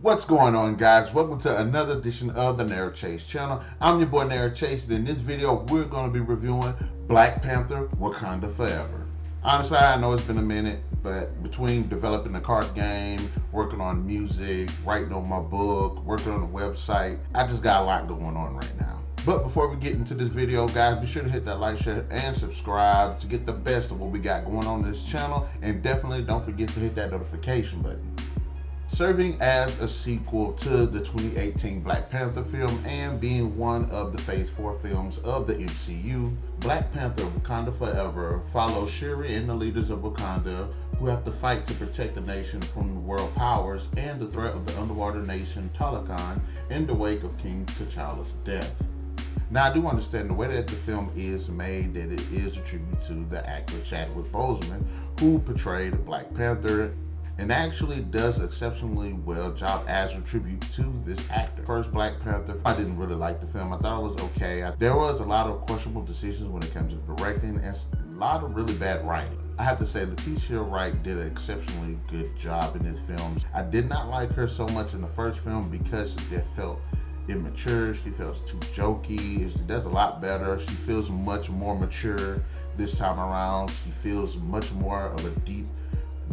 What's going on, guys? Welcome to another edition of the NarikChase channel. I'm your boy NarikChase, and in this video we're going to be reviewing Black Panther Wakanda Forever. Honestly, I know it's been a minute, but between developing the card game, working on music, writing on my book, working on the website, I just got a lot going on right now. But before we get into this video, guys, be sure to hit that like, share, and subscribe to get the best of what we got going on this channel, and definitely don't forget to hit that notification button. Serving as a sequel to the 2018 Black Panther film and being one of the Phase 4 films of the MCU, Black Panther Wakanda Forever follows Shuri and the leaders of Wakanda who have to fight to protect the nation from the world powers and the threat of the underwater nation Talokan in the wake of King T'Challa's death. Now, I do understand the way that the film is made, that it is a tribute to the actor Chadwick Boseman, who portrayed Black Panther, and actually does exceptionally well job as a tribute to this actor. First Black Panther, I didn't really like the film. I thought it was okay. There was a lot of questionable decisions when it comes to directing and a lot of really bad writing. I have to say Letitia Wright did an exceptionally good job in this film. I did not like her so much in the first film because she just felt immature. She feels too jokey. She does a lot better. She feels much more mature this time around. She feels much more of a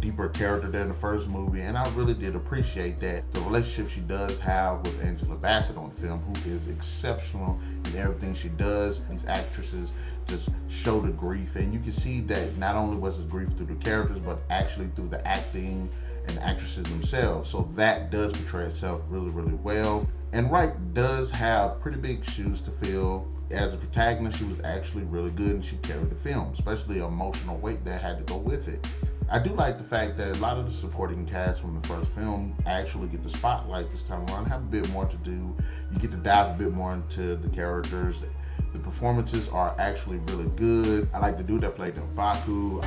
deeper character than the first movie, and I really did appreciate that. The relationship she does have with Angela Bassett on the film, who is exceptional in everything she does. These actresses just show the grief, and you can see that not only was it grief through the characters, but actually through the acting and actresses themselves. So that does portray itself really, really well. And Wright does have pretty big shoes to fill. As a protagonist, she was actually really good, and she carried the film, especially the emotional weight that had to go with it. I do like the fact that a lot of the supporting cast from the first film actually get the spotlight this time around, have a bit more to do. You get to dive a bit more into the characters. The performances are actually really good. I like the dude that played M'Baku.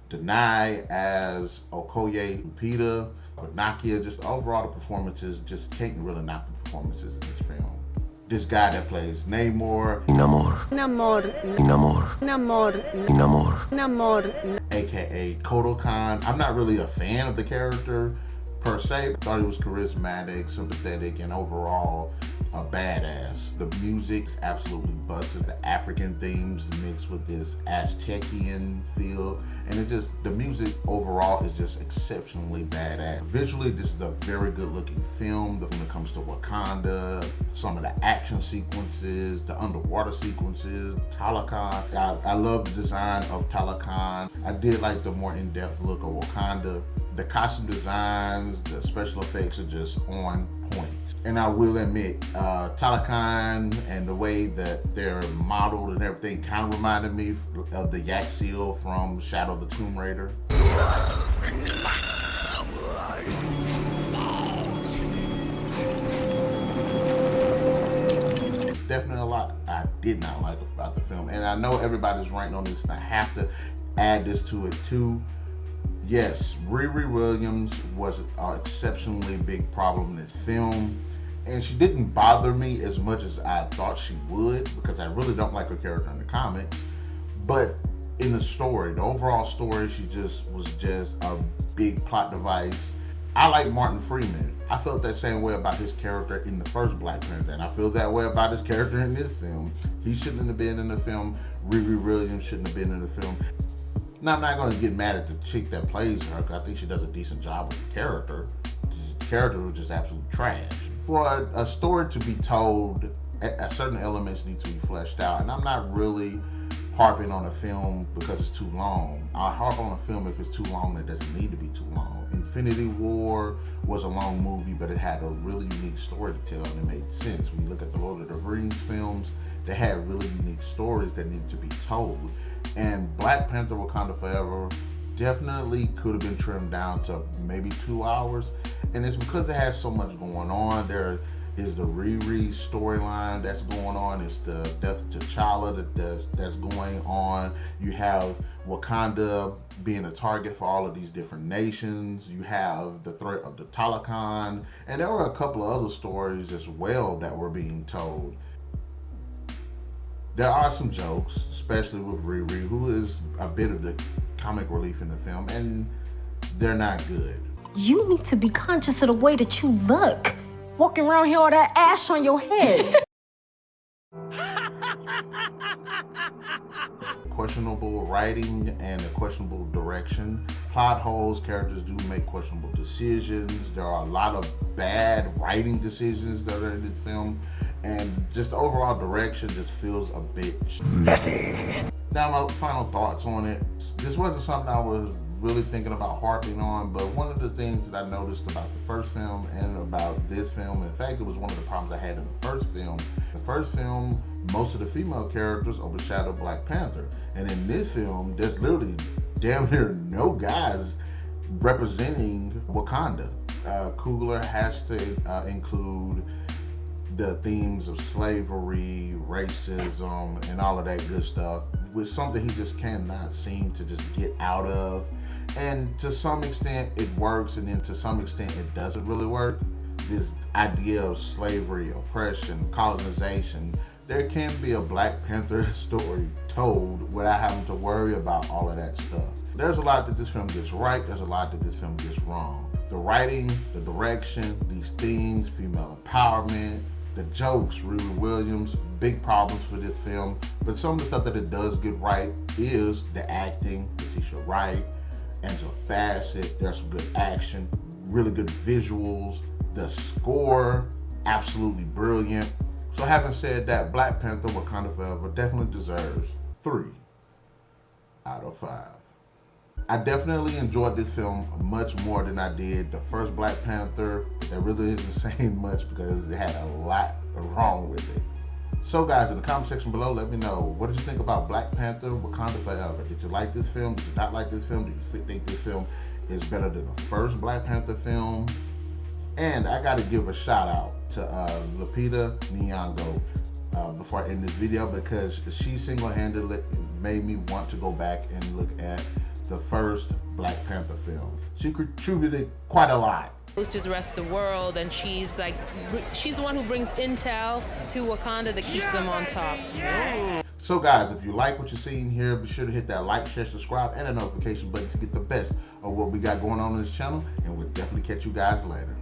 Danai as Okoye, Lupita Nyong'o. Just overall the performances, just can't really knock the performances in this film. This guy that plays Namor, aka Kotal Khan. I'm not really a fan of the character per se. I thought he was charismatic, sympathetic, and overall a badass. The music's absolutely busted. The African themes mixed with this Aztecian feel, and the music overall is just exceptionally badass. Visually, this is a very good looking film when it comes to Wakanda. Some of the action sequences, the underwater sequences, Talokan. I love the design of Talokan. I did like the more in-depth look of Wakanda. The costume designs, the special effects are just on point. And I will admit, Talokan and the way that they're modeled and everything kind of reminded me of the Yak Seal from Shadow of the Tomb Raider. Definitely a lot I did not like about the film. And I know everybody's ranking on this, and I have to add this to it too. Yes, Riri Williams was an exceptionally big problem in this film, and she didn't bother me as much as I thought she would, because I really don't like her character in the comics. But in the story, the overall story, she was just a big plot device. I like Martin Freeman. I felt that same way about his character in the first Black Panther, and I feel that way about his character in this film. He shouldn't have been in the film. Riri Williams shouldn't have been in the film. Now, I'm not going to get mad at the chick that plays her, because I think she does a decent job with the character. The character was just absolute trash. For a story to be told, certain elements need to be fleshed out, and I'm not really harping on a film because it's too long. I'll harp on a film if it's too long and it doesn't need to be too long. Infinity War was a long movie, but it had a really unique story to tell, and it made sense. When you look at the Lord of the Rings films, they had really unique stories that needed to be told. And Black Panther Wakanda Forever definitely could have been trimmed down to maybe 2 hours. And it's because it has so much going on. There is the Riri storyline that's going on. It's the death of T'Challa that's going on. You have Wakanda being a target for all of these different nations. You have the threat of the Talokan. And there were a couple of other stories as well that were being told. There are some jokes, especially with Riri, who is a bit of the comic relief in the film, and they're not good. You need to be conscious of the way that you look. Walking around here with that ash on your head. Questionable writing and a questionable direction. Plot holes, characters do make questionable decisions. There are a lot of bad writing decisions that are in this film. And just the overall direction just feels a bit messy. Now my final thoughts on it. This wasn't something I was really thinking about harping on, but one of the things that I noticed about the first film and about this film, in fact, it was one of the problems I had in the first film. The first film, most of the female characters overshadowed Black Panther. And in this film, there's literally damn near no guys representing Wakanda. Coogler has to include the themes of slavery, racism, and all of that good stuff, with something he just cannot seem to just get out of. And to some extent it works, and then to some extent it doesn't really work. This idea of slavery, oppression, colonization, there can be a Black Panther story told without having to worry about all of that stuff. There's a lot that this film gets right, there's a lot that this film gets wrong. The writing, the direction, these themes, female empowerment, the jokes, Riri Williams, big problems for this film. But some of the stuff that it does get right is the acting, Letitia Wright, Angela Bassett, there's some good action, really good visuals, the score, absolutely brilliant. So having said that, Black Panther Wakanda Forever definitely deserves 3 out of 5. I definitely enjoyed this film much more than I did the first Black Panther. That really isn't saying much because it had a lot wrong with it. So guys, in the comment section below, let me know, what did you think about Black Panther Wakanda Forever? Did you like this film? Did you not like this film? Did you think this film is better than the first Black Panther film? And I gotta give a shout out to Lupita Nyong'o before I end this video, because she single-handedly made me want to go back and look at the first Black Panther film. She contributed quite a lot. Goes to the rest of the world, and she's the one who brings intel to Wakanda that keeps them on top. So guys, if you like what you're seeing here, be sure to hit that like, share, subscribe, and the notification button to get the best of what we got going on in this channel, and we'll definitely catch you guys later.